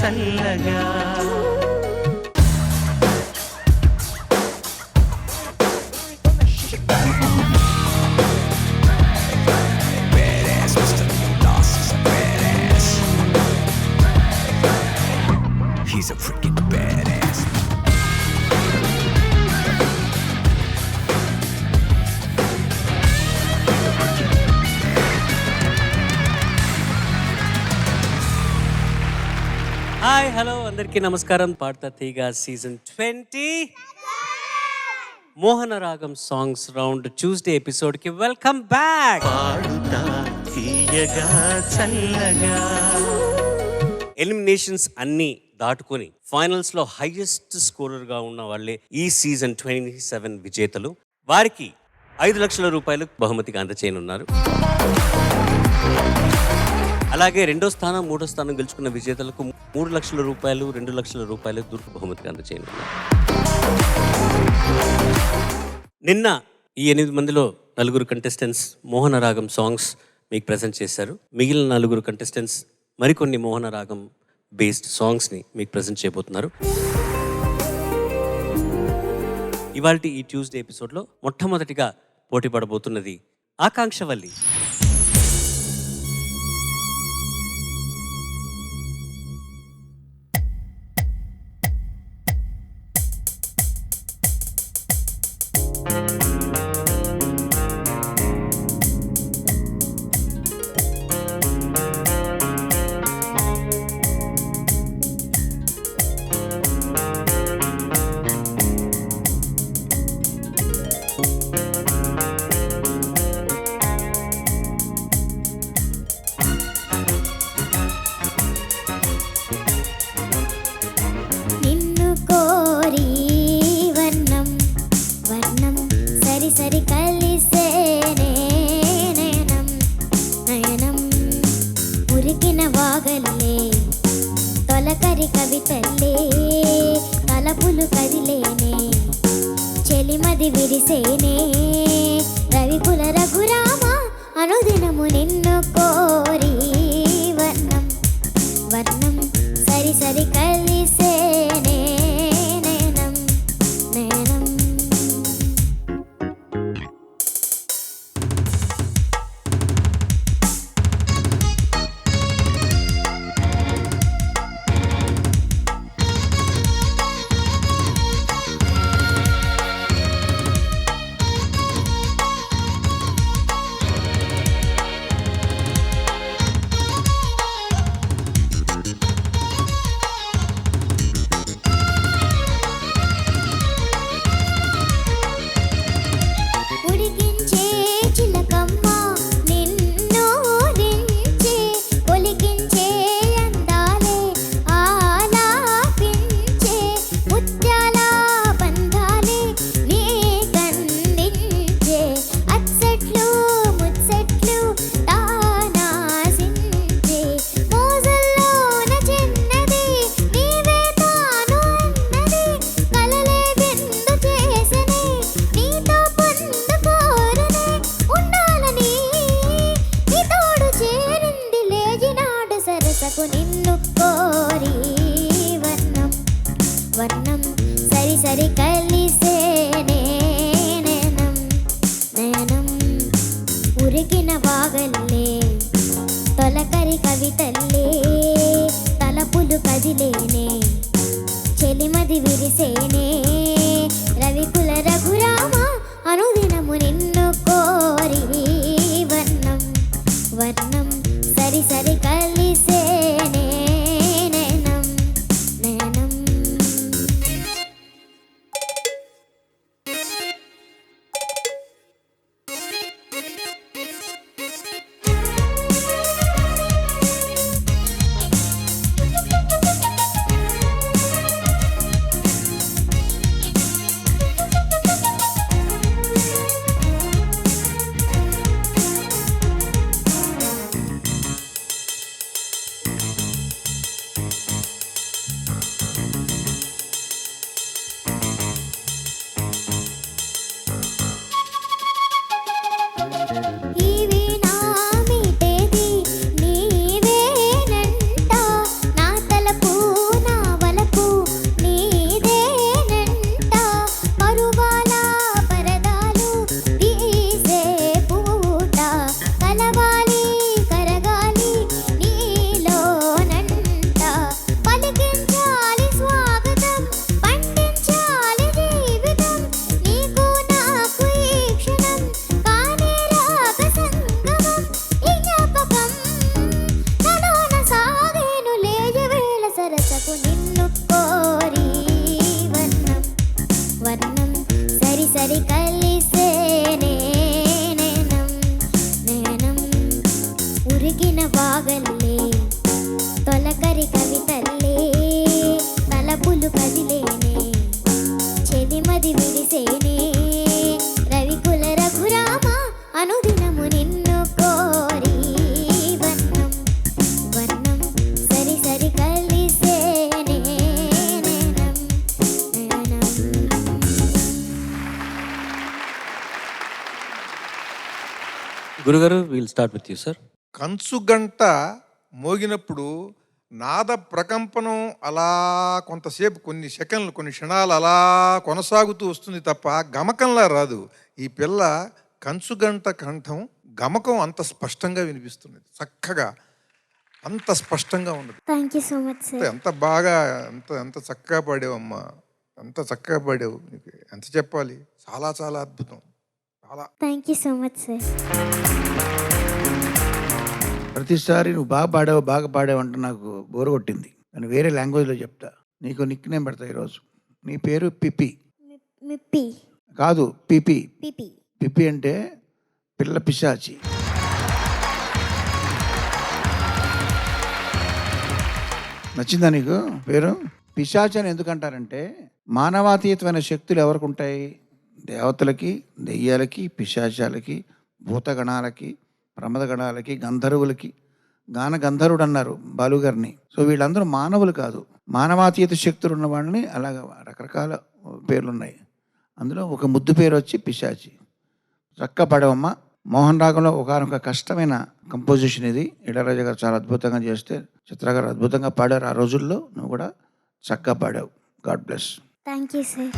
చల్లగా. He's a freaking badass. Hi hello అందరికీ నమస్కారం. పాడతా తీగ సీజన్ 20 మోహన రాగం సాంగ్స్ రౌండ్ ట్యూస్డే ఎపిసోడ్కి వెల్కమ్ బ్యాక్. పాడుతా తీయగా చల్లగా. ఎలిమినేషన్స్ అన్నీ దాటుకొని ఫైనల్స్లో హైయెస్ట్ స్కోరర్గా ఉన్న వాళ్ళే ఈ సీజన్ 27 విజేతలు. వారికి 5 లక్షల రూపాయలు బహుమతిగా అందచేయనున్నారు. అలాగే రెండో స్థానం మూడో స్థానం గెలుచుకున్న విజేతలకు 3 లక్షల రూపాయలు 2 లక్షల రూపాయలు దుర్గు బహుమతిగా అందచేయనున్నారు. నిన్న ఈ 8 మందిలో 4 కంటెస్టెంట్స్ మోహన రాగం సాంగ్స్ మీకు ప్రజెంట్ చేశారు. మిగిలిన 4 కంటెస్టెంట్స్ మరికొన్ని మోహన రాగం బేస్డ్ సాంగ్స్ని మీకు ప్రజెంట్ చేయబోతున్నారు. ఇవాళ ఈ ట్యూస్డే ఎపిసోడ్లో మొట్టమొదటిగా పోటీ పడబోతున్నది ఆకాంక్షవల్లి. కవితల్లే తలపులు కదిలేనే చెలిమది విరిసేనే రవికుల రఘురామ అనుదినము నిన్ను కోరి వర్ణం వర్ణం సరి సరి కలిసేనే నేనం నేనం. నిన్ను కోరి వర్ణం వర్ణం సరి సరి కలిసేనే నేనం నేనం. ఉరికిన వాగల్లే తొలకరి కవితల్లే తలపులు కదిలేనే చెలిమది విరిసేనే రవికుల రఘురామ అనుదినము నిన్ను కోరి వర్ణం వర్ణం సరి సరి కలిసేనే నేనం నేనం. గురుగారు will start with you sir. కంచుగంట మోగినప్పుడు నాద ప్రకంపనం అలా కొంతసేపు కొన్ని సెకండ్లు కొన్ని క్షణాలు అలా కొనసాగుతూ వస్తుంది తప్ప గమకంలా రాదు. ఈ పిల్ల కంచుగంట కంఠం గమకం అంత స్పష్టంగా వినిపిస్తున్నది, చక్కగా అంత స్పష్టంగా ఉన్నది. Thank you so much sir. ఎంత బాగా ఎంత చక్కగా పాడావమ్మా, ఎంత చక్కగా పాడావు. నీకు ఎంత చెప్పాలి, చాలా చాలా అద్భుతం, చాలా. Thank you so much sir. ప్రతిసారి నువ్వు బాగా పాడావు అంటే నాకు బోరు కొట్టింది. నేను వేరే లాంగ్వేజ్లో చెప్తా. నీకు నిక్ నేమ్ పెడతా ఈరోజు. నీ పేరు పిపి మిప్పి కాదు, పిపి. పిపి పిపి అంటే పిల్ల పిశాచి. నచ్చిందా నీకు పేరు? పిశాచి అని ఎందుకంటారంటే మానవాతీతమైన శక్తులు ఎవరికి ఉంటాయి? దేవతలకి, దెయ్యాలకి, పిశాచాలకి, భూతగణాలకి, ప్రమదగణాలకి, గంధర్వులకి. గంధర్వుడు అన్నారు బాలుగారిని. సో వీళ్ళందరూ మానవులు కాదు, మానవాతీత శక్తులు ఉన్న వాళ్ళని అలాగ రకరకాల పేర్లు ఉన్నాయి. అందులో ఒక ముద్దు పేరు వచ్చి పిశాచి. చక్క పడవమ్మ. మోహన్ రాగంలో ఒకనొక కష్టమైన కంపోజిషన్ ఇది. ఇళయరాజా గారు చాలా అద్భుతంగా చేస్తే చిత్ర గారు అద్భుతంగా పాడారు. ఆ రోజుల్లో నువ్వు కూడా చక్కగా పాడావు. God bless. Thank you sir.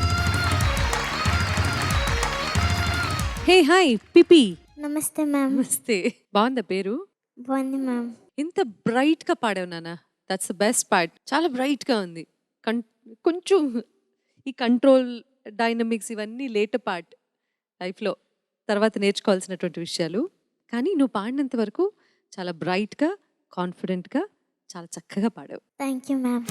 Hey hi పిపి. నమస్తే మ్యామ్. నమస్తే. బాగుందా పేరు? బాగుంది మ్యామ్. ఇంత బ్రైట్ గా పాడావు నాన్న. That's the best part. చాలా బ్రైట్ గా ఉంది. కొంచెం ఈ కంట్రోల్ డైనమిక్స్ ఇవన్నీ లేటర్ పార్ట్ లైఫ్లో తర్వాత నేర్చుకోవాల్సినటువంటి విషయాలు. కానీ నువ్వు పాడినంత వరకు చాలా బ్రైట్గా, కాన్ఫిడెంట్గా, చాలా చక్కగా పాడావు. Thank you ma'am.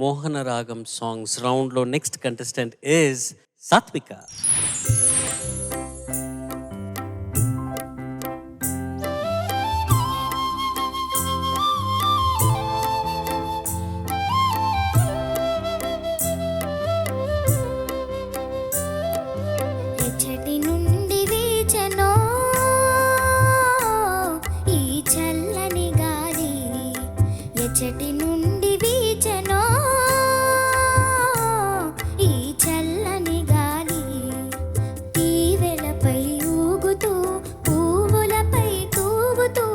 మోహన రాగం సాంగ్స్ రౌండ్లో నెక్స్ట్ కంటెస్టెంట్ ఈజ్ సాత్విక. ఎచ్చటి నుండి వీచెనో ఈ చల్లని గాలి, ఎచ్చటి నుండి వీచెనో ఈ చల్లని గాలి, తీవెలపై ఊగుతూ పువ్వులపై తూగుతూ,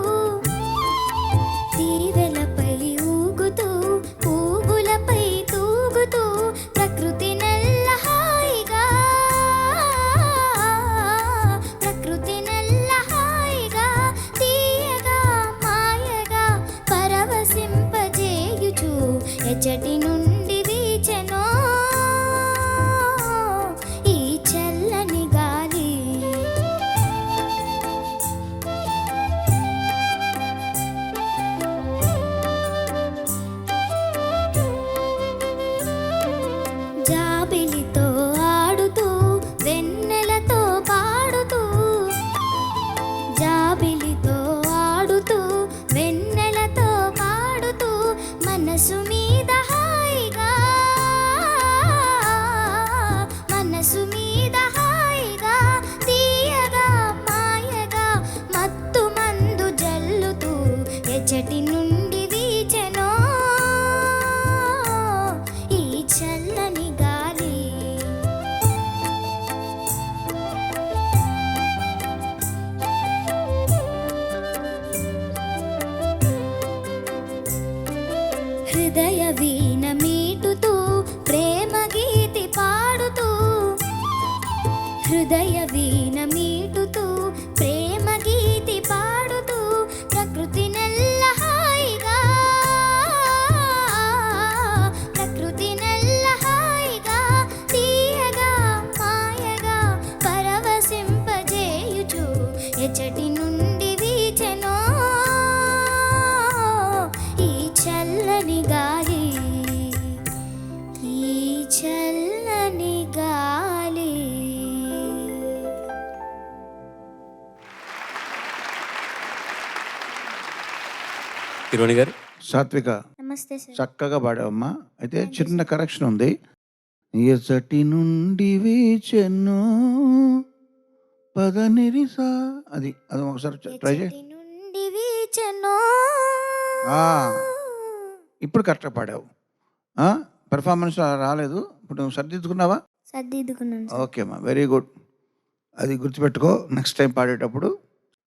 తీవెలపై ఊగుతూ పువ్వులపై తూగుతూ, ప్రకృతి నల్ల హాయిగా, ప్రకృతి నల్ల హాయిగా, తీయగా మాయగా పరవశింపజేయుచు, ఎచ్చటి నుండి వీచెనో ఈ చల్లని గాలి. జాబిలితో ఆడుతూ వెన్నెలతో పాడుతూ, జాబిలితో ఆడుతూ వెన్నెలతో పాడుతూ, మనసు మీద హాయిగా, మనసు మీద హాయిగా, తీయగా మాయగా మత్తు మందు జల్లుతూ, ఎచ్చటి నుండి వీచెనో ఈ చల్లని గాలి. హృదయ వీణ మీటుతూ ప్రేమ గీతి పాడుతూ, హృదయ వీణ మీటుతూ ప్రేమ గీతి పాడుతూ, ప్రకృతి నల్ల హాయిగా, ప్రకృతి నల్ల హాయిగా, తీయగా మాయగా పరవశింపజేయుచు, ఎచ్చటి నుండి వీచెనో ఈ చల్లని గాలి, ఈ చల్లని గాలి. కిరోణి గారు. సాత్విక నమస్తే సార్. చక్కగా పాడావమ్మా. అయితే చిన్న కరెక్షన్ ఉంది. ఎచ్చటి నుండి వీచెను పదనిరిసా, అది అది ఒకసారి ట్రై చేయి. ఎచ్చటి నుండి వీచెనో. ఆ, ఇప్పుడు కరెక్ట్గా పాడావు. పెర్ఫార్మెన్స్ రాలేదు. ఇప్పుడు నువ్వు సర్దిద్దుకున్నావా? సర్దిద్దుకున్నాను సార్. ఓకే అమ్మా, వెరీ గుడ్. అది గుర్తుపెట్టుకో నెక్స్ట్ టైం పాడేటప్పుడు.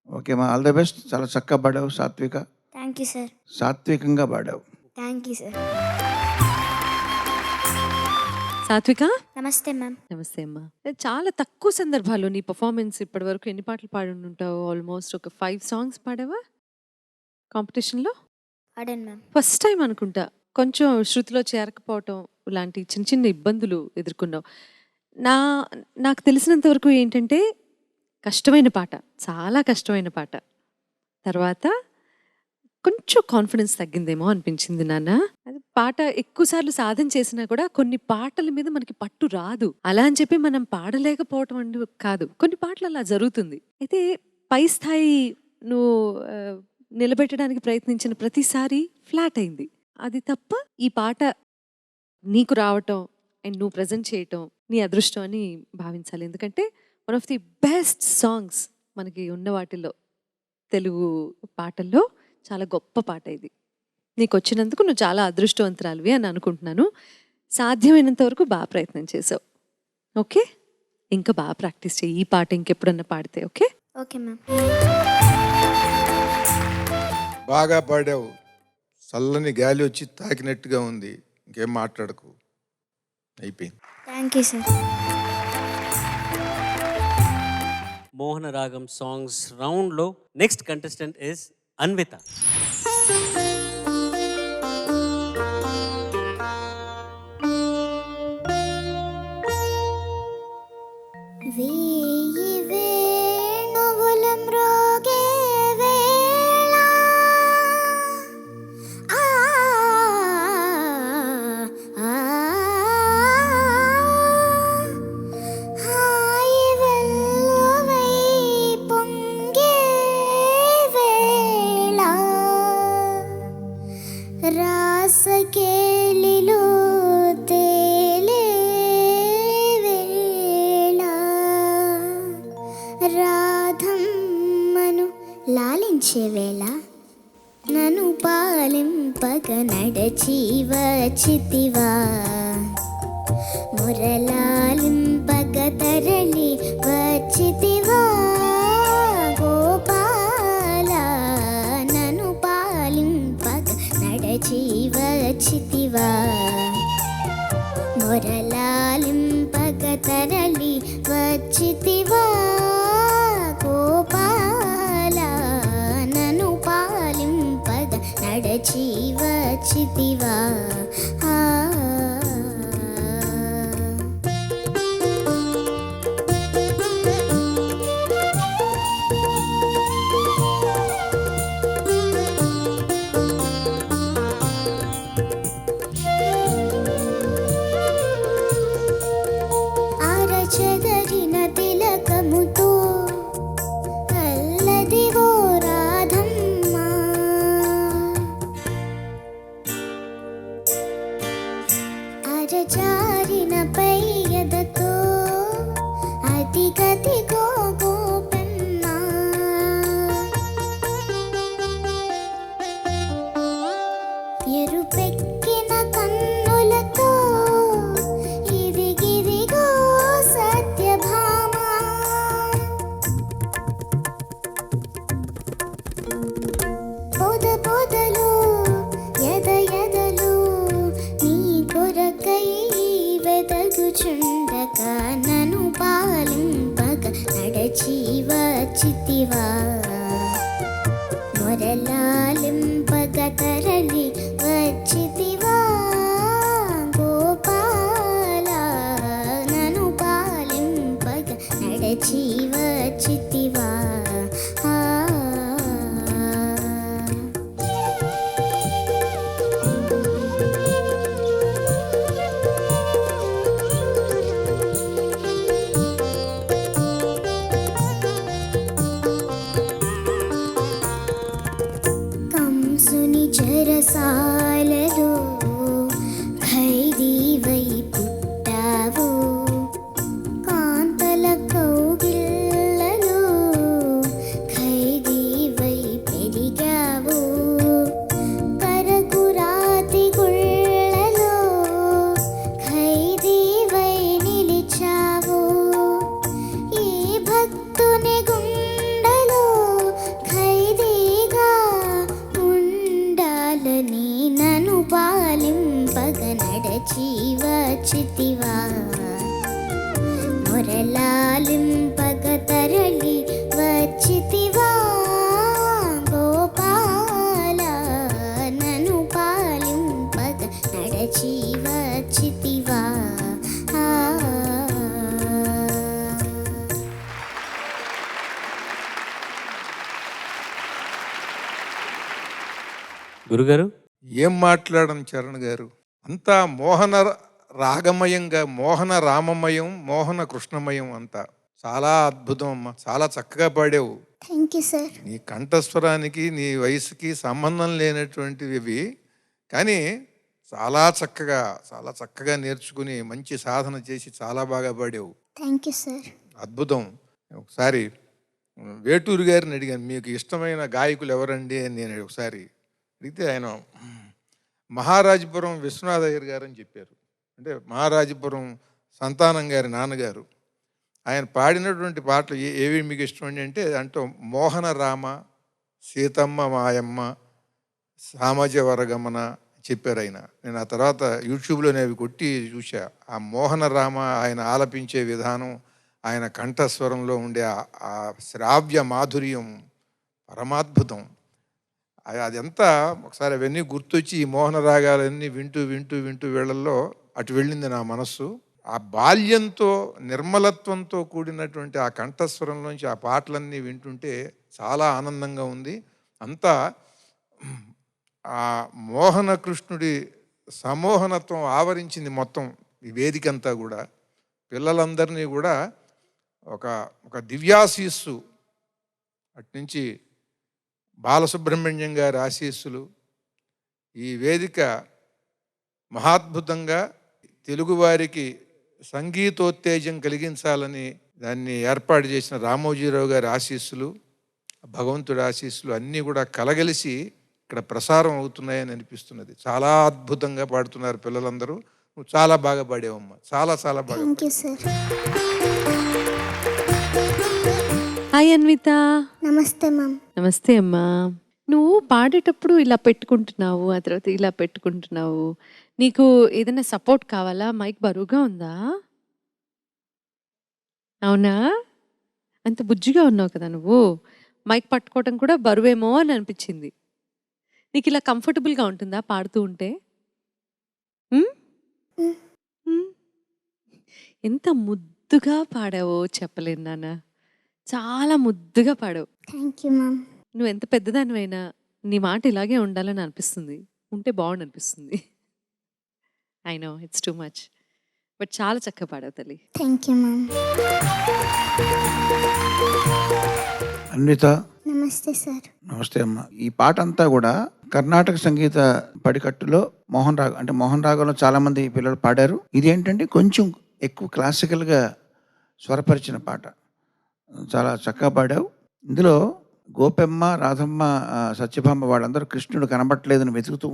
ఓకే మా, ఆల్ ద బెస్ట్. చాలా చక్కగా పాడావు, థ్యాంక్ యూ సార్. సాత్వికంగా పాడావు. Thank you sir. సాత్విక, నమస్తే మ్యామ్. నమస్తే అమ్మా. చాలా తక్కువ సందర్భాల్లో నీ పర్ఫార్మెన్స్ ఇప్పటి వరకు ఎన్ని పాటలు పాడి ఉంటావు? ఆల్మోస్ట్ ఒక 5 సాంగ్స్ పాడావా కాంపిటీషన్లో? పాడాను మ్యామ్. ఫస్ట్ టైం అనుకుంటా కొంచెం శృతిలో చేరకపోవటం ఇలాంటి చిన్న చిన్న ఇబ్బందులు ఎదుర్కొన్నావు. నాకు తెలిసినంత వరకు ఏంటంటే కష్టమైన పాట, చాలా కష్టమైన పాట. తర్వాత కొంచెం కాన్ఫిడెన్స్ తగ్గిందేమో అనిపించింది నాన్న. అది పాట ఎక్కువసార్లు సాధన చేసినా కూడా కొన్ని పాటల మీద మనకి పట్టు రాదు. అలా అని చెప్పి మనం పాడలేకపోవటం అంటూ కాదు, కొన్ని పాటలు అలా జరుగుతుంది. అయితే పై స్థాయి నువ్వు నిలబెట్టడానికి ప్రయత్నించిన ప్రతిసారి ఫ్లాట్ అయింది. అది తప్ప ఈ పాట నీకు రావటం అండ్ నువ్వు ప్రజెంట్ చేయటం నీ అదృష్టం అని భావించాలి. ఎందుకంటే one of the best songs మనకి ఉన్న వాటిల్లో, తెలుగు పాటల్లో చాలా గొప్ప పాట ఇది. నీకు వచ్చినందుకు నువ్వు చాలా అదృష్టవంతురాలివి అని అనుకుంటున్నాను. సాధ్యమైనంత వరకు బాగా ప్రయత్నం చేసావు. ఓకే, ఇంకా బాగా ప్రాక్టీస్ చేయి. ఈ పాట ఇంకెప్పుడన్నా పాడితే. Okay okay ma'am. బాగా పాడావు. చల్లని గాలి వచ్చి తాకినట్టుగా ఉంది. ఇంకేం మాట్లాడకు, అయిపోయింది. Thank you sir. మోహన రాగం సాంగ్స్ రౌండ్లో నెక్స్ట్ కంటెస్టెంట్ ఇస్ అన్విత. వేయి వేణువుల మ్రోగే వేళ, ఆ ఆ హాయి వెల్లువై పొంగే వేళ, రాసకేళిలో తేలే వేళ, రాధమ్మను లాలించే వేళ, నన్ను పాలింపగ నడచి వచ్చితివా, మురళాలింపగ తరలి వచ్చితివా, గోపాల నన్ను పాలింపగ నడచి వచ్చితివా, మురళాలింపగ తరలి వచ్చితివా, గోపాల నన్ను పాలింపగ నడచి వచ్చితివా. అరచెదరిన తిలకముతో అల్లదివో రాధమ్మ, అరచారిన పయ్యదతో అతి గతిగో గోపెమ్మ, ఎరుపెక్కిన కన్నులతో ఇదిగిదిగో సత్యభామ, పొద పొదలు ఎద ఎదలు నీ కొరకై వెదగుచుండగా, నన్ను పాలింపగ నడచి వచ్చితివా మురళాలింపగ తరలి వచ్చితివా గోపాల నను పాలింపగ నడచి వచ్చితివా గురుగారు ఏం మాట్లాడడం చరణ్ గారు, అంతా మోహన రాగమయంగా, మోహన రామమయం, మోహన కృష్ణమయం, అంతా చాలా అద్భుతం అమ్మా. చాలా చక్కగా పాడావు. Thank you sir. నీ కంఠస్వరానికి నీ వయసుకి సంబంధం లేనటువంటివి ఇవి, కానీ చాలా చక్కగా నేర్చుకుని మంచి సాధన చేసి చాలా బాగా పాడావు. Thank you sir. అద్భుతం. ఒకసారి వేటూరు గారిని అడిగాను, మీకు ఇష్టమైన గాయకులు ఎవరండి అని నేను ఒకసారి అడిగితే ఆయన మహారాజపురం విశ్వనాథ్ అయ్యర్ గారు అని చెప్పారు. అంటే మహారాజపురం సంతానం గారి నాన్నగారు. ఆయన పాడినటువంటి పాటలు ఏవి మీకు ఇష్టం అంటే అంటూ మోహన రామ, సీతమ్మ మాయమ్మ, సామాజ వరగమన చెప్పారు ఆయన. నేను ఆ తర్వాత యూట్యూబ్లోనే అవి కొట్టి చూసా. ఆ మోహన రామ ఆయన ఆలపించే విధానం, ఆయన కంఠస్వరంలో ఉండే ఆ శ్రావ్య మాధుర్యం పరమాద్భుతం. అదంతా ఒకసారి అవన్నీ గుర్తొచ్చి ఈ మోహన రాగాలన్నీ వింటూ వింటూ వింటూ వీళ్ళల్లో అటు వెళ్ళింది నా మనస్సు. ఆ బాల్యంతో నిర్మలత్వంతో కూడినటువంటి ఆ కంఠస్వరంలోంచి ఆ పాటలన్నీ వింటుంటే చాలా ఆనందంగా ఉంది. అంతా ఆ మోహన కృష్ణుడి సమోహనత్వం ఆవరించింది మొత్తం ఈ వేదిక అంతా కూడా. పిల్లలందరినీ కూడా ఒక దివ్యాశీస్సు, అట్నుంచి బాలసుబ్రహ్మణ్యం గారి ఆశీస్సులు, ఈ వేదిక మహాద్భుతంగా తెలుగువారికి సంగీతోత్తేజం కలిగించాలని దాన్ని ఏర్పాటు చేసిన రామోజీరావు గారి ఆశీస్సులు, భగవంతుడి ఆశీస్సులు అన్నీ కూడా కలగలిసి ఇక్కడ ప్రసారం అవుతున్నాయని అనిపిస్తున్నది. చాలా అద్భుతంగా పాడుతున్నారు పిల్లలందరూ. నువ్వు చాలా బాగా పాడావమ్మా, చాలా బాగా. Thank you sir. Hi Anvitha. నమస్తే మ్యామ్. నమస్తే అమ్మా. నువ్వు పాడేటప్పుడు ఇలా పెట్టుకుంటున్నావు, ఆ తర్వాత ఇలా పెట్టుకుంటున్నావు. నీకు ఏదైనా సపోర్ట్ కావాలా? మైక్ బరువుగా ఉందా? అవునా? అంత బుజ్జిగా ఉన్నావు కదా నువ్వు. మైక్ పట్టుకోవటం కూడా బరువేమో అని అనిపించింది. నీకు ఇలా కంఫర్టబుల్గా ఉంటుందా పాడుతూ ఉంటే? ఎంత ముద్దుగా పాడావో చెప్పలేను నాన్న. చాలా ముద్దుగా పాడావు. Thank you ma'am. నువ్వు ఎంత పెద్దదానివైనా నీ మాట ఇలాగే ఉండాలని అనిపిస్తుంది. ఉంటే బాగుండు అనిపిస్తుంది. I know it's too much, but చాలా చక్కగా పాడావు తల్లి. Thank you ma'am. అన్విత నమస్తే సార్. నమస్తే అమ్మ. ఈ పాట అంతా కూడా కర్ణాటక సంగీత పడికట్టులో మోహన్ రాగం, అంటే మోహన్ రాగంలో చాలామంది పిల్లలు పాడారు. ఇది ఏంటంటే కొంచెం ఎక్కువ క్లాసికల్గా స్వరపరిచిన పాట. చాలా చక్కగా పాడావు. ఇందులో గోపెమ్మ, రాధమ్మ, సత్యభామ వాళ్ళందరూ కృష్ణుడు కనబట్టలేదని వెతుకుతూ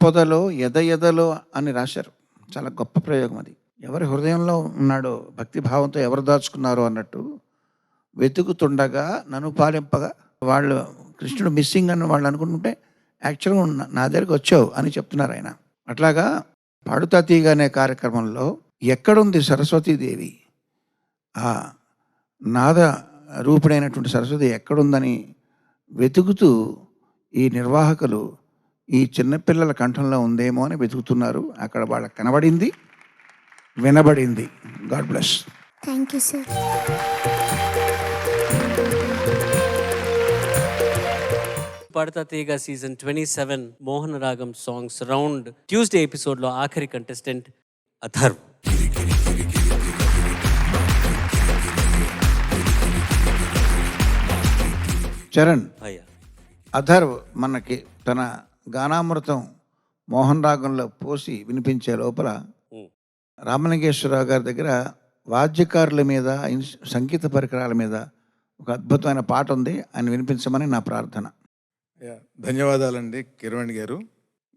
పొదలో ఎదలో అని రాశారు. చాలా గొప్ప ప్రయోగం అది. ఎవరి హృదయంలో ఉన్నాడో, భక్తిభావంతో ఎవరు దాచుకున్నారో అన్నట్టు వెతుకుతుండగా నన్ను పాలింపగా, వాళ్ళు కృష్ణుడు మిస్సింగ్ అని వాళ్ళు అనుకుంటుంటే యాక్చువల్గా నా దగ్గరికి వచ్చావు అని చెప్తున్నారు ఆయన. అట్లాగా పాడుతా తీగ అనే కార్యక్రమంలో ఎక్కడుంది సరస్వతీదేవి, ఆ నాద రూపుడైనటువంటి సరస్వతి ఎక్కడుందని వెతుకుతూ ఈ నిర్వాహకులు ఈ చిన్నపిల్లల కంఠంలో ఉందేమో అని వెతుకుతున్నారు. అక్కడ వాళ్ళకి కనబడింది, వినబడింది. God bless. Thank you sir. పాడతా తీగ సీజన్ 27 మోహన రాగం సాంగ్స్ రౌండ్ ట్యూస్డే ఎపిసోడ్లో ఆఖరి కంటెస్టెంట్ అథర్వ్. చరణ్, అయ్యా అథర్వ్ మనకి తన గానామృతం మోహన్ రాగంలో పోసి వినిపించే లోపల రామలింగేశ్వరరావు గారి దగ్గర వాద్యకారుల మీద, సంగీత పరికరాల మీద ఒక అద్భుతమైన పాట ఉంది, ఆయన వినిపించమని నా ప్రార్థన. ధన్యవాదాలండి కిరణ్ గారు.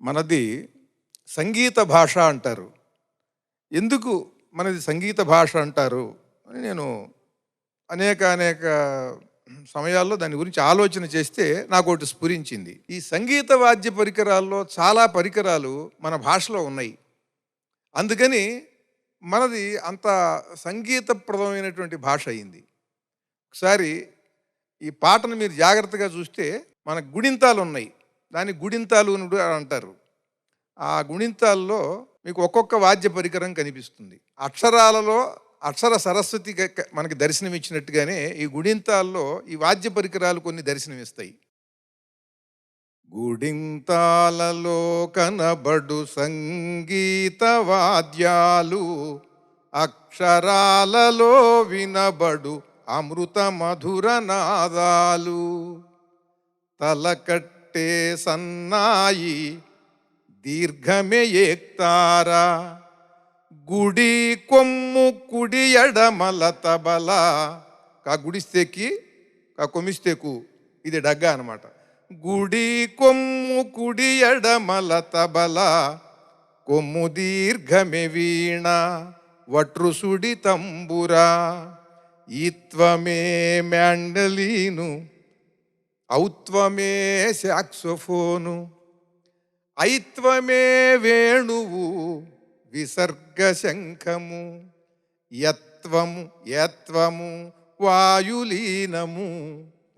మనది సంగీత భాష అంటారు. ఎందుకు మనది సంగీత భాష అంటారు అని నేను అనేక సమయాల్లో దాని గురించి ఆలోచన చేస్తే నాకు ఒకటి స్ఫురించింది. ఈ సంగీత వాద్య పరికరాల్లో చాలా పరికరాలు మన భాషలో ఉన్నాయి. అందుకని మనది అంత సంగీతప్రదమైనటువంటి భాష అయింది. ఒకసారి ఈ పాటను మీరు జాగ్రత్తగా చూస్తే మన గుణింతాలు ఉన్నాయి, దాన్ని గుణింతాలు అని అంటారు. ఆ గుణింతాల్లో మీకు ఒక్కొక్క వాద్య పరికరం కనిపిస్తుంది. అక్షరాలలో అక్షర సరస్వతి మనకి దర్శనమిచ్చినట్టుగానే ఈ గుణింతాల్లో ఈ వాద్య పరికరాలు కొన్ని దర్శనమిస్తాయి. గుడింతాలలో కనబడు సంగీత వాద్యాలు, అక్షరాలలో వినబడు అమృత మధుర నాదాలు, తలకట్టే సన్నాయి దీర్ఘమే ఏక్తారా, గుడి కొమ్ము కుడి ఎడమల తబల, కా గుడిస్తేకి కా కొమిస్తేకు, ఇది డగ్గా అనమాట. గుడి కొమ్ము కుడి ఎడమల తబల, కొమ్ము దీర్ఘమే వీణ వట్రుసుడి తంబురా, ఈత్వమే మ్యాండలీను ఔత్వమే సాక్సోఫోను, ఐత్వమే వేణువు విసర్గ శంఖము, యత్వము యత్వము వాయులీనము,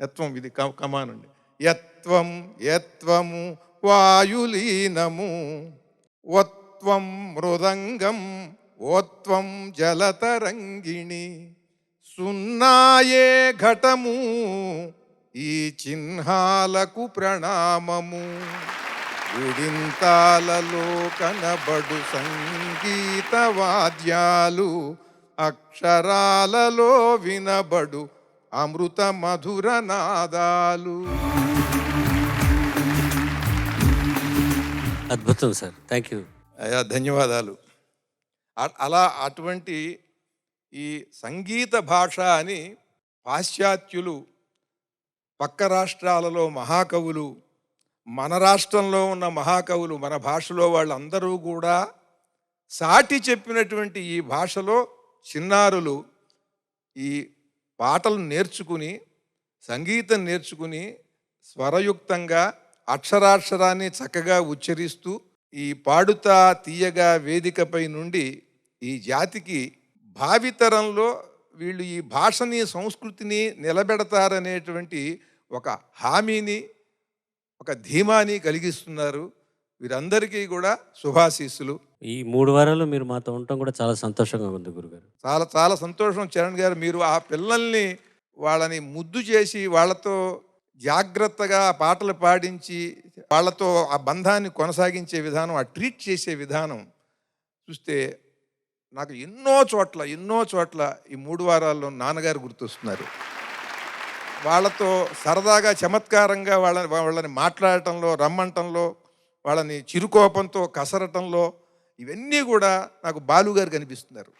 యత్వం ఇది కమానండి, యత్వం యత్వము వాయులీనము, ఓత్వం మృదంగం ఓత్వం జలతరంగిణి, సున్నాయే ఘటము ఈ చిహ్నాలకు ప్రణామము, గుడింతాలలో కనబడు సంగీత వాద్యాలు, అక్షరాలలో వినబడు అమృత మధుర నాదాలు. అద్భుతం సార్, థ్యాంక్ యూ. అయ్యా ధన్యవాదాలు. అలా అటువంటి ఈ సంగీత భాష అని పాశ్చాత్యులు, పక్క రాష్ట్రాలలో మహాకవులు, మన రాష్ట్రంలో ఉన్న మహాకవులు, మన భాషలో వాళ్ళందరూ కూడా సాటి చెప్పినటువంటి ఈ భాషలో చిన్నారులు ఈ పాటలు నేర్చుకుని, సంగీతం నేర్చుకుని, స్వరయుక్తంగా అక్షరాక్షరాన్ని చక్కగా ఉచ్చరిస్తూ ఈ పాడుతా తీయగా వేదికపై నుండి ఈ జాతికి భావితరంలో వీళ్ళు ఈ భాషని సంస్కృతిని నిలబెడతారనేటువంటి ఒక హామీని, ఒక ధీమాని కలిగిస్తున్నారు. వీరందరికీ కూడా శుభాశీస్సులు. ఈ 3 వారాలు మీరు మాతో ఉండటం కూడా చాలా సంతోషంగా ఉంది గురుగారు. చాలా చాలా సంతోషం చరణ్ గారు. మీరు ఆ పిల్లల్ని వాళ్ళని ముద్దు చేసి వాళ్ళతో జాగ్రత్తగా పాటలు పాడించి వాళ్ళతో ఆ బంధాన్ని కొనసాగించే విధానం, ఆ ట్రీట్ చేసే విధానం చూస్తే నాకు ఎన్నో చోట్ల ఈ 3 వారాల్లో నాన్నగారు గుర్తొస్తున్నారు. వాళ్ళతో సరదాగా చమత్కారంగా వాళ్ళని మాట్లాడటంలో, రమ్మంటంలో, వాళ్ళని చిరుకోపంతో కసరటంలో, ఇవన్నీ కూడా నాకు బాలుగారు కనిపిస్తున్నారు.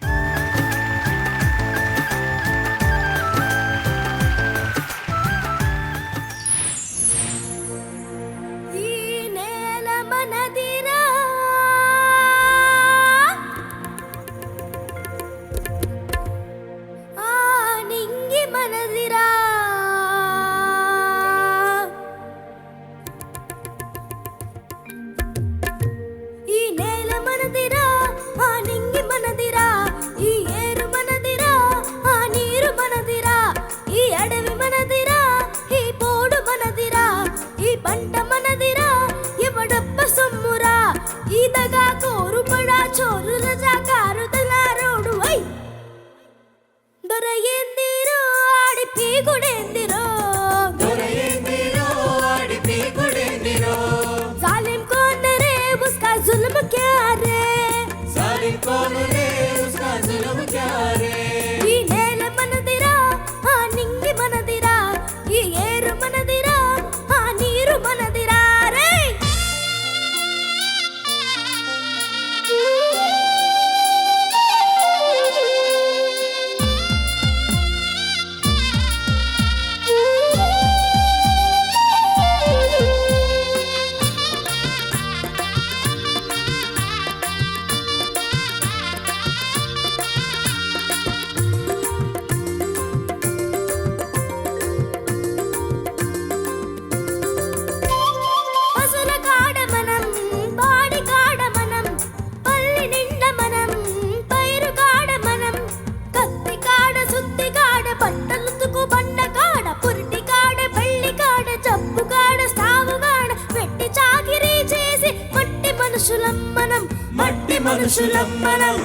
మనుషులం మనం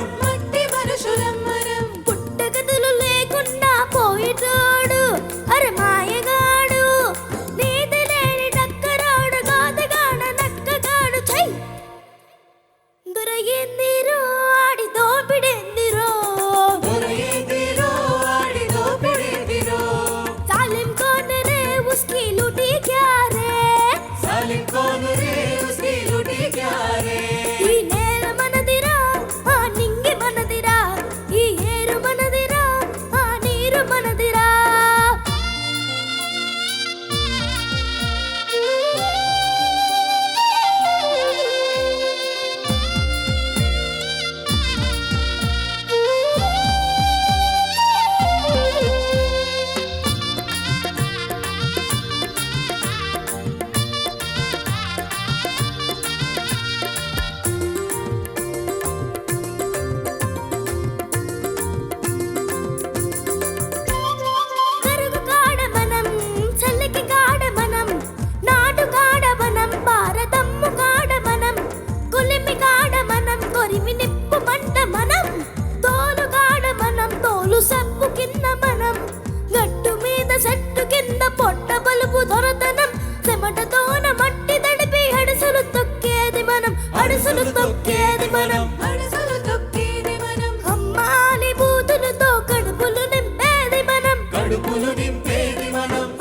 పుట్టగతులు లేకుండా పోయేటోడు అరే మాయగాడు నీతి లేని డక్కరాడు గాతగాడ నక్కగాడు చై దొరయిందిరో ఆడి దోపిడేందిరో जालिम कौन रे उसकी लूटी क्या रे ఈ నేల మనదిరా ఆ నింగి మనదిరా ఈ ఏరు మనదిరా ఆ నీరు మనదిరా కరుగు కాడ మనం చల్లికి కాడ మనం నాటు కాడ మనం భారతమ్ము కాడ మనం కొలిమి కాడ మనం కొరిమి నిప్పు మంట మనం తోలు కాడ మనం తోలు సబ్బు కింద మనం గట్టు మీద చెట్టు కింద పొట్ట బలుపు దొరతనం చెమటతోన మట్టి తడిపి అడుసులు తొక్కేది మనం అమ్మాని బూతులతో కడుపులు నింపేది మనం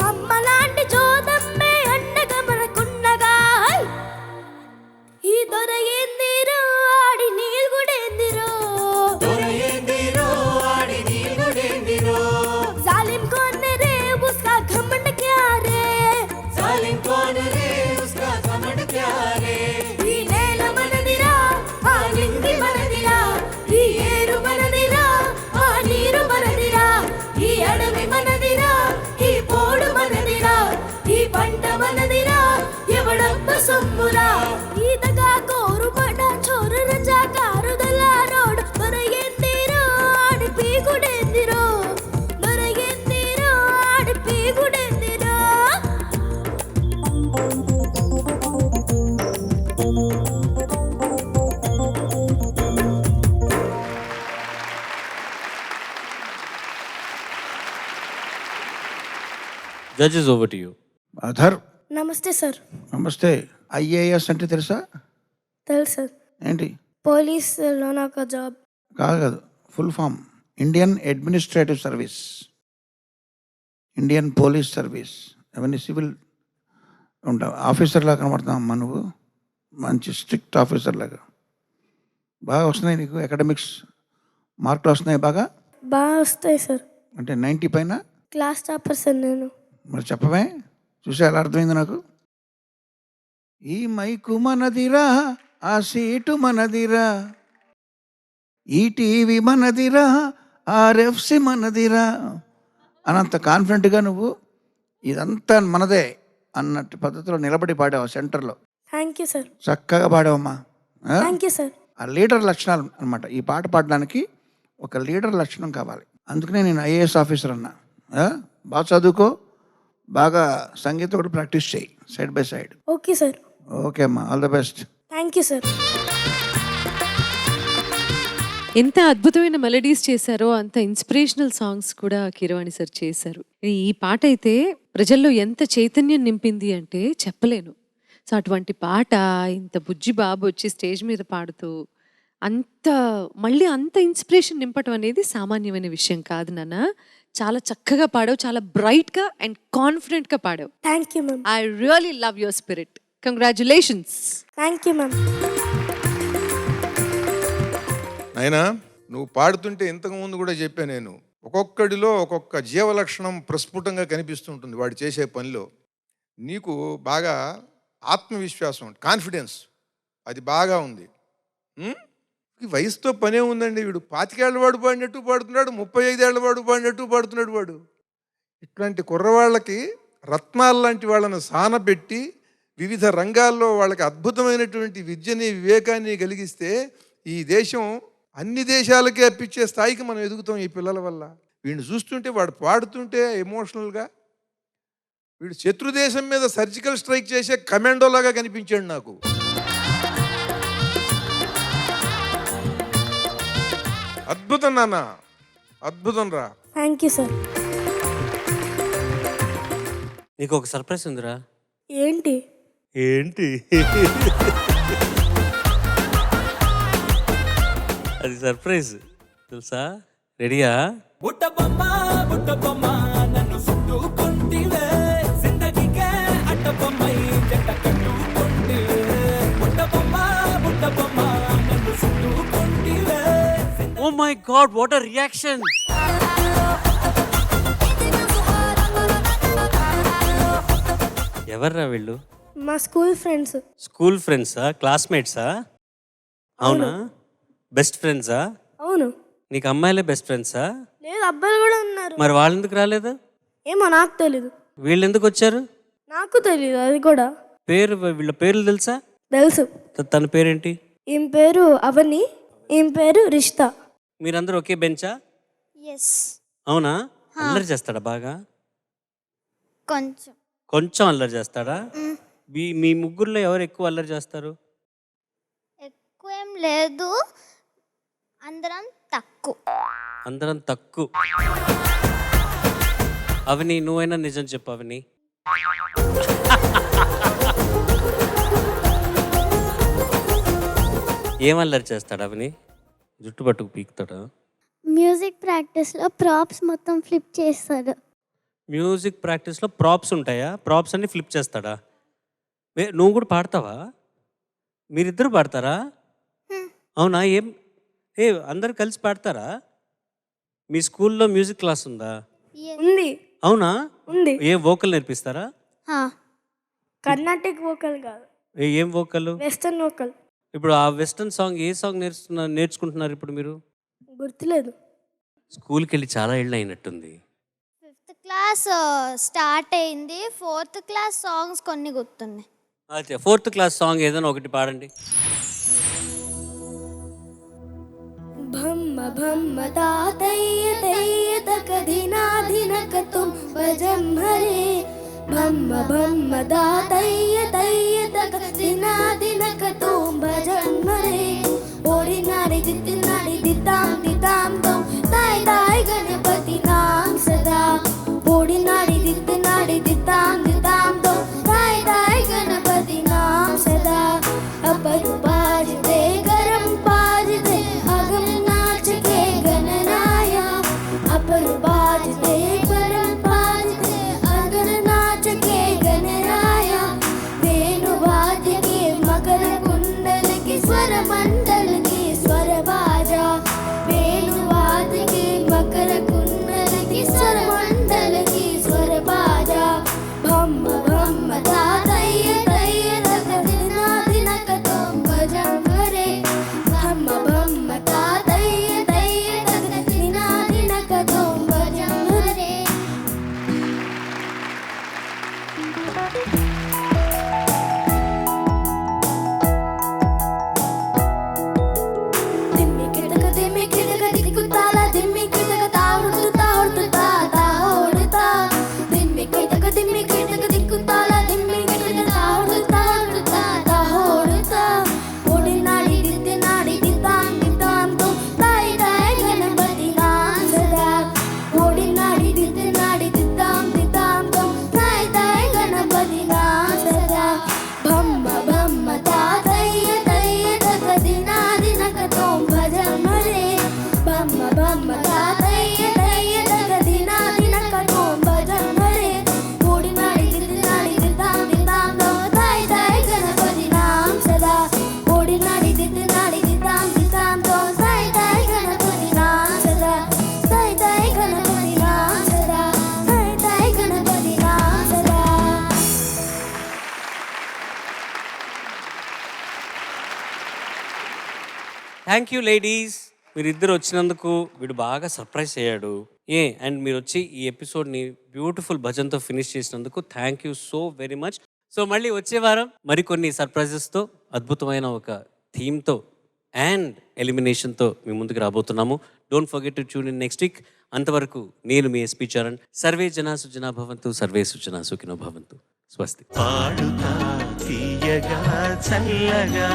అమ్మలాంటి చోదమ్మే అండగా మనకున్నగా ఈ దొర ఏందిరో ఆడి నీల్గుడేందిరో जालिम कौन रे उसका घमंड क्या रे ఈ నేల మనదిరా ఆ నింగి మనదిరా ఈ ఏరు మనదిరా ఆ నీరు మనదిరా ఈ అడవి మనదిరా ఈ పోడు మనదిరా ఈ పంట మనదిరా ఎవడొక్క సొమ్మురా ఈతగా కోరు పడ చోరు రజా కారుదల రోడ్ దొరయందిరో ఆడి పీగుడేందిరో ఆడి పీగుడేందిరో జడ్జెస్ ఓవర్ టు యూ. అధర్ నమస్తే సార్ నమస్తే. ఐఏఎస్ అంటే తెలుసా? తెలుసు సార్ ఏంటి? పోలీసులో నాకు జాబ్ కాదు, full form Indian administrative service, Indian police service. అవన్నీ సివిల్ ఉంటావు. ఆఫీసర్లా కనబడతావమ్మా నువ్వు, మంచి స్ట్రిక్ట్ ఆఫీసర్ లాగా. బాగా వస్తున్నాయి నీకు అకాడమిక్స్ మార్కులు వస్తున్నాయి బాగా? బాగా వస్తాయి సార్. అంటే 90 పైన? క్లాస్ టాపర్ సార్ నేను. మరి చెప్పవే, చూసా ఎలా అర్థమైంది నాకు. ఈ మైకు మనదిరా, ఆ సీటు మనదిరా, ఈ టీవీ మనదిరా, ఆర్ఎఫ్సి మనదిరా అనంత కాన్ఫిడెంట్గా నువ్వు ఇదంతా మనదే అన్నట్టు పద్ధతిలో నిలబడి పాడావు సెంటర్లో. Thank you sir. చక్కగా పాడావమ్మా. Thank you sir. ఆ లీడర్ లక్షణాలు అనమాట. ఈ పాట పాడడానికి ఒక లీడర్ లక్షణం కావాలి. అందుకనే నేను ఐఏఎస్ ఆఫీసర్ అన్నా. బాగా చదువుకో, బాగా సంగీతం కూడా ప్రాక్టీస్ చేయి side by side. Okay sir. Okay అమ్మా, all the best. Thank you sir. ఎంత అద్భుతమైన మెలడీస్ చేశారో అంత ఇన్స్పిరేషనల్ సాంగ్స్ కూడా కీరవాణి సార్ చేశారు. ఈ పాట అయితే ప్రజల్లో ఎంత చైతన్యం నింపింది అంటే చెప్పలేను. సో అటువంటి పాట ఇంత బుజ్జి బాబు వచ్చి స్టేజ్ మీద పాడుతూ మళ్ళీ అంత ఇన్స్పిరేషన్ నింపటం అనేది సామాన్యమైన విషయం కాదు నాన్న. చాలా చక్కగా పాడావు, చాలా బ్రైట్గా అండ్ కాన్ఫిడెంట్గా పాడావు. Thank you ma'am. I really love your spirit. Congratulations. Thank you ma'am. నాయనా, నువ్వు పాడుతుంటే ఇంతకుముందు కూడా చెప్పా నేను, ఒక్కొక్కడిలో ఒక్కొక్క జీవలక్షణం ప్రస్ఫుటంగా కనిపిస్తుంటుంది వాడు చేసే పనిలో. నీకు బాగా ఆత్మవిశ్వాసం, కాన్ఫిడెన్స్ అది బాగా ఉంది. ఈ వయసుతో పనే ఉందండి. వీడు 25 ఏళ్ల వాడు పాడినట్టు పాడుతున్నాడు, 35 ఏళ్ల వాడు పాడినట్టు పాడుతున్నాడు వాడు. ఇట్లాంటి కుర్రవాళ్ళకి రత్నాలు లాంటి వాళ్ళను సానబెట్టి వివిధ రంగాల్లో వాళ్ళకి అద్భుతమైనటువంటి విద్యని వివేకాన్ని కలిగిస్తే ఈ దేశం అన్ని దేశాలకే అప్పించే స్థాయికి మనం ఎదుగుతాం ఈ పిల్లల వల్ల. వీడిని చూస్తుంటే, వాడు పాడుతుంటే ఎమోషనల్గా, వీడు శత్రుదేశం మీద సర్జికల్ స్ట్రైక్ చేసే కమాండోలాగా కనిపించాడు నాకు. అద్భుతం నాన్న, అద్భుతం రా. Thank you sir. నీకు ఒక సర్ప్రైజ్ ఉందిరా. ఏంటి? ఏంటి? అది సర్ప్రైజ్ తెలుసా? రెడీయా? Oh my God, what a reaction! ఎవర్రా వీళ్ళు? మా స్కూల్ ఫ్రెండ్స్. స్కూల్ ఫ్రెండ్సా? క్లాస్మేట్సా? అవునా? బెస్ట్ ఫ్రెండ్సా? అవును. నీకు అమ్మాయిలే బెస్ట్ ఫ్రెండ్సా? లేదు, అబ్బాయిలు కూడా ఉన్నారు. మరి వాళ్ళు ఎందుకు రాలేదు? ఏమో నాకు తెలీదు. వీళ్ళు ఎందుకు వచ్చారు? నాకు తెలీదు అది కూడా. వీళ్ళ పేర్లు తెలుసా? తెలుసు. తన పేరేంటి? ఈమె పేరు అవని, ఈమె పేరు రిష్తా. మీరందరూ ఒకే బెంచా? ఎస్. అవునా? అల్లరి చేస్తాడా బాగా? కొంచెం. కొంచెం అల్లరి చేస్తాడా? మీ ముగ్గురులో ఎవరు ఎక్కువ అల్లరి చేస్తారు? ఎక్కువ ఏం లేదు, అందరం తక్కువ. అందరం తక్కువ. అవని, నువ్వైనా నిజం చెప్పు అవని. ఏం అల్లరి చేస్తాడు అవని? జుట్టు పట్టుకు పీకుతాడా? మ్యూజిక్ ప్రాక్టీస్లో ప్రాప్స్ మొత్తం ఫ్లిప్ చేస్తాడు. మ్యూజిక్ ప్రాక్టీస్లో ప్రాప్స్ ఉంటాయా? ప్రాప్స్ అన్ని ఫ్లిప్ చేస్తాడా? నువ్వు కూడా పాడతావా? మీరిద్దరు పాడతారా? అవునా? అందరు కలిసి పాడతారా? మీ స్కూల్లో మ్యూజిక్ క్లాస్ ఉందా? ఉంది. అవునా? ఉంది. ఏం వోకల్ నేర్పిస్తారా? కర్ణాటక వోకల్ కాదు. ఏం వోకల్? Western vocal. ఇప్పుడు ఆ వెస్టర్న్ సాంగ్ ఏ సాంగ్ నేర్చుకుంటున్నారు ఇప్పుడు మీరు? గుర్తులేదు. స్కూల్కి వెళ్ళి చాలా ఏళ్ళు అయినట్టుంది. 5th క్లాస్ స్టార్ట్ అయింది, 4th క్లాస్ సాంగ్స్ కొన్ని గుర్తున్నాయి. అచ్చా, 4th క్లాస్ సాంగ్ ఏదైనా ఒకటి పాడండి. భమ్మ భమ్మ తాతయ్య తయ్య తక దినాదినక తుం భజం హరే. భమ్మ భమ్మ తాతయ్య తయ్య తక దినాదినక తుం భజం హరే. ఓడి నాడి దిత్తి నాడి దితాం దితాం తో తాయ్ తాయ్ గణపతి నామ్ సదా. ఓడి నాడి దిత్తి నాడి దితాం దితాం తో తాయ్ తాయ్ గణపతి నామ్ సదా. అపరు బాజతే గరం బాజతే అగం नाच के गणनाया. अपर बाजते परम बाजते अगन नाच के गणनाया. वेणु वाद्य के मकर कुंडल की स्वर मंडल की स्वर बाजा. वेणु वाद्य के मकर कुंडल की स्वर मंडल की स्वर बाजा. भम्म भम्म तातయ్య తయ్య తక దినా దినక తుం భజం హరే. భమ్మ భమ్మ తాతయ్య తయ్య తక దినా దినక తుం భజం హరే. దిమ్మి కిటక దిక్కుతాల దిమ్మి కిటక తావుడుతూ తావుడుతూ తాహోడుతా. దిమ్మి కిటక దిక్కుతాల దిమ్మి కిటక తావుడుతూ తావుడుతూ తాహోడుతా. ఓడి నాడి దిత్తి నాడి దితాం దితాం తో తాయ్ తాయ్ గణపతి నామ్ సదా. ఓడి నాడి దిత్తి నాడి దితాం దితాం తో తాయ్ తాయ్ గణపతి నామ్ సదా. భమ్మ భమ్మ తాతయ్య తయ్య తక దినా దినక తుం భజం హరే. భమ్మ భమ్మ తాతయ్య తయ్య తక దినా దినక తుం భజం హరే. ఓడి నాడి దిత్తి నాడి దితాం దితాం తో తాయ్ తాయ్ గణపతి నామ్ సదా. ఓడి నాడి దిత్తి నాడి దితాం దితాం తో తాయ్ తాయ్ గణపతి నామ్ సదా. తాయ్ తాయ్ గణపతి నామ్ సదా. తాయ్ తాయ్ గణపతి నామ్ సదా. థ్యాంక్ యూ లేడీస్, మీరిద్దరు వచ్చినందుకు. వీడు బాగా సర్ప్రైజ్ అయ్యాడు. అండ్ మీరు వచ్చి ఈ ఎపిసోడ్ని బ్యూటిఫుల్ భజన్తో ఫినిష్ చేసినందుకు thank you so very much. So మళ్ళీ వచ్చే వారం మరికొన్ని సర్ప్రైజెస్తో, అద్భుతమైన ఒక థీమ్తో అండ్ ఎలిమినేషన్తో మీ ముందుకు రాబోతున్నాము. Don't forget to tune in next week. అంతవరకు నేను మీ ఎస్పీ చరణ్. సర్వే జనా సుజనా భవంతు, సర్వే సుజనా సుఖినో భవంతు. స్వస్తి. పాడుతా తీయగా చల్లగా